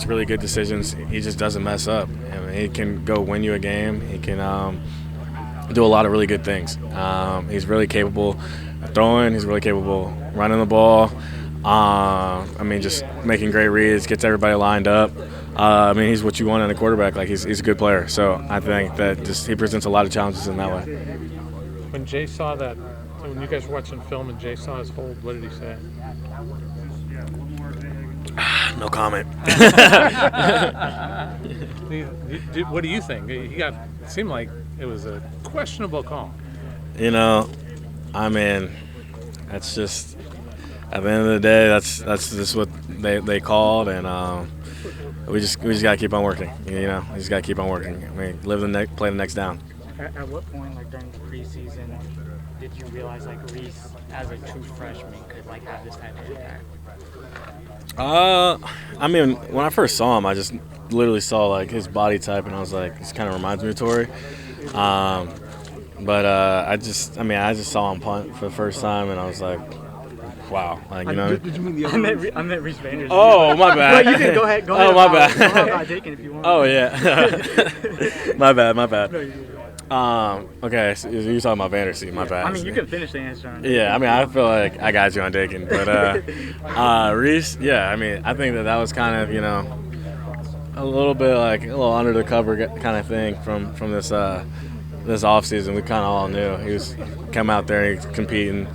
really good decisions. He just doesn't mess up. I mean, he can go win you a game. He can do a lot of really good things. He's really capable of throwing. He's really capable of running the ball. I mean, just making great reads, gets everybody lined up. I mean, he's what you want in a quarterback. Like, he's a good player. So I think that just he presents a lot of challenges in that way. When Jay saw that, when you guys were watching film and Jay saw his hold, what did he say? No comment. What do you think? It seemed like it was a questionable call. You know, I mean, that's just at the end of the day, that's just what they called, and we just got to keep on working. You know, we just got to keep on working. I mean, play the next down. At what point, like during the preseason, did you realize like Reese, as a true freshman, could like have this type of impact? I mean, when I first saw him, I just literally saw like his body type, and I was like, this kind of reminds me of Torrey. But I just saw him punt for the first time, and I was like, wow, like, you know. Did you mean the other I meant Reese Vanders. Oh, my bad. No, you can go ahead. Oh, my bad. Go about Dakin if you want. Oh, yeah. My bad. No, you did. Okay, so you're talking about Vandersea, my bad. I mean, you can finish the answer on Yeah, I mean, I feel like I got you on Dakin. But Reese, yeah, I mean, I think that was kind of, you know, a little bit like a little under the cover kind of thing from this offseason. We kind of all knew he was come out there and he's competing.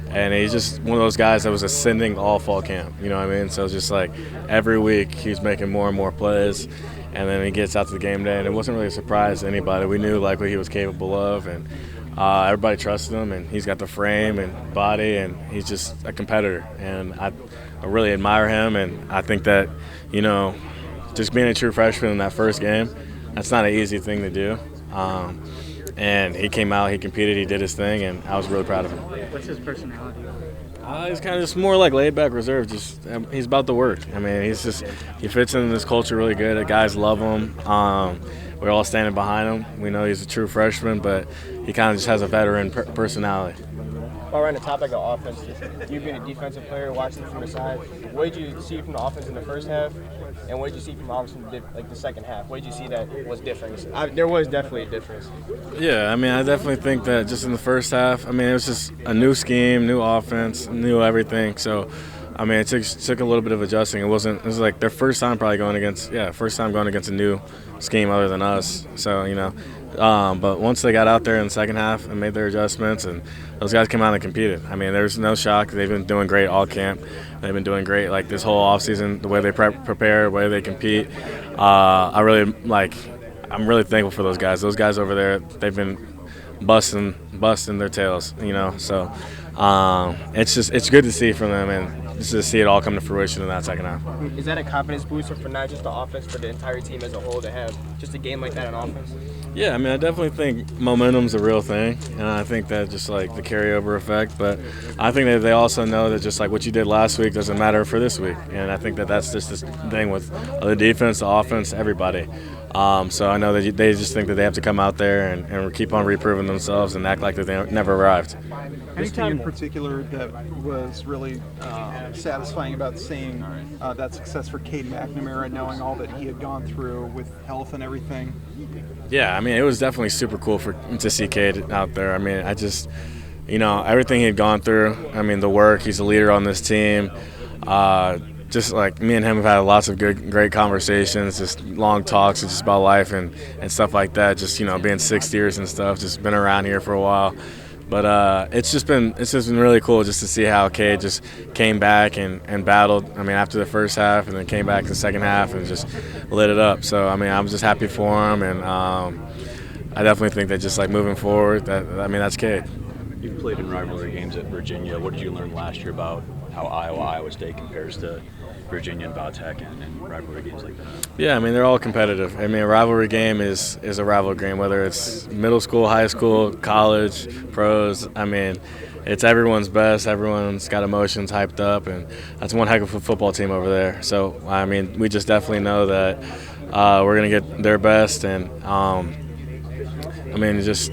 And he's just one of those guys that was ascending all fall camp, you know what I mean? So just like every week he's making more and more plays, and then he gets out to the game day, and it wasn't really a surprise to anybody. We knew like what he was capable of, and everybody trusted him, and he's got the frame and body, and he's just a competitor. And I really admire him, and I think that, you know, just being a true freshman in that first game, that's not an easy thing to do. And he came out, he competed, he did his thing, and I was really proud of him. What's his personality? He's kind of just more like laid-back, reserved. He's about the work. I mean, he fits in this culture really good. The guys love him. We're all standing behind him. We know he's a true freshman, but he kind of just has a veteran personality. While we're on the topic of offense, you being a defensive player, watching it from the side, what did you see from the offense in the first half, and what did you see from the offense in the second half? What did you see that was different? There was definitely a difference. Yeah, I mean, I definitely think that just in the first half, I mean, it was just a new scheme, new offense, new everything. So, I mean, it took a little bit of adjusting. It was like their first time probably going against a new scheme other than us. So, you know. But once they got out there in the second half and made their adjustments, and those guys came out and competed. I mean, there's no shock. They've been doing great all camp. They've been doing great like this whole offseason, the way they prepare, the way they compete. I'm really thankful for those guys. Those guys over there, they've been busting their tails, you know. So it's good to see from them, and just to see it all come to fruition in that second half. Is that a confidence booster for not just the offense, but the entire team as a whole to have just a game like that on offense? Yeah, I mean, I definitely think momentum's a real thing, and I think that just like the carryover effect. But I think that they also know that just like what you did last week doesn't matter for this week, and I think that that's just this thing with the defense, the offense, everybody. So I know that they just think that they have to come out there and keep on reproving themselves and act like that they never arrived. Anything in particular that was really satisfying about seeing that success for Cade McNamara, knowing all that he had gone through with health and everything? Yeah, I mean, it was definitely super cool to see Cade out there. I mean, you know, everything he had gone through, I mean, the work, he's a leader on this team. Just like me and him have had lots of great conversations, just long talks just about life and stuff like that. Just, you know, being 6 years and stuff, just been around here for a while. But it's just been really cool just to see how Cade just came back and battled. I mean, after the first half, and then came back in the second half and just lit it up. So I mean, I'm just happy for him, and I definitely think that just like moving forward, that's Cade. You've played in rivalry games at Virginia. What did you learn last year about how Iowa State compares to Virginia and Valtech and rivalry games like that? Yeah, I mean, they're all competitive. I mean, a rivalry game is a rivalry game, whether it's middle school, high school, college, pros. I mean, it's everyone's best. Everyone's got emotions hyped up, and that's one heck of a football team over there. So, I mean, we just definitely know that we're going to get their best, and, I mean, just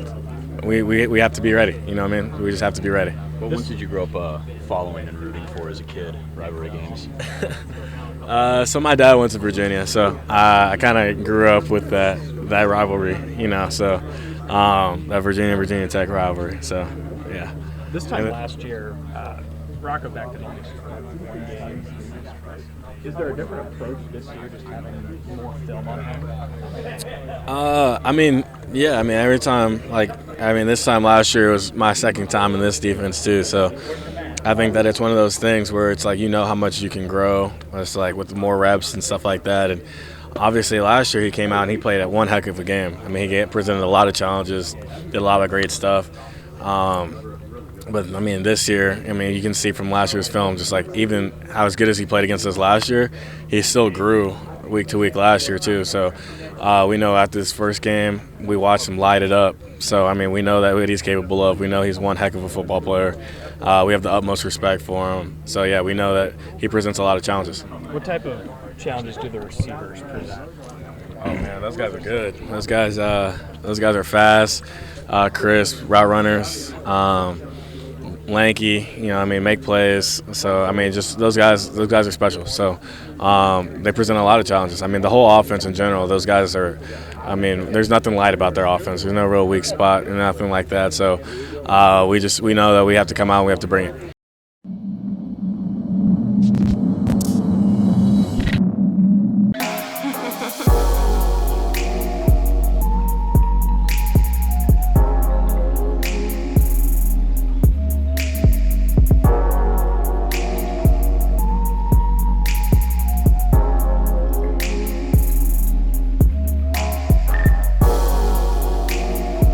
we have to be ready. You know what I mean? We just have to be ready. What ones did you grow up following and rooting for as a kid, rivalry games? So my dad went to Virginia, so I kind of grew up with that rivalry, you know. So that Virginia Tech rivalry. So yeah. This time last year, Rocco back to only scored one game. Is there a different approach this year, just having more film on him? I mean, yeah. I mean, every time, this time last year was my second time in this defense too. So I think that it's one of those things where it's like you know how much you can grow. It's like with more reps and stuff like that. And obviously last year he came out and he played at one heck of a game. I mean, he presented a lot of challenges, did a lot of great stuff. But I mean, this year, I mean, you can see from last year's film, just like even how as good as he played against us last year, he still grew week to week last year too. So we know after this first game, we watched him light it up. So I mean, we know that what he's capable of. We know he's one heck of a football player. We have the utmost respect for him. So yeah, we know that he presents a lot of challenges. What type of challenges do the receivers present? Oh man, those guys are good. Those guys are fast, crisp, route runners. Lanky, you know, I mean, make plays. So, I mean, just those guys are special. So, they present a lot of challenges. I mean, the whole offense in general, those guys are, I mean, there's nothing light about their offense. There's no real weak spot and nothing like that. So, we know that we have to come out and we have to bring it.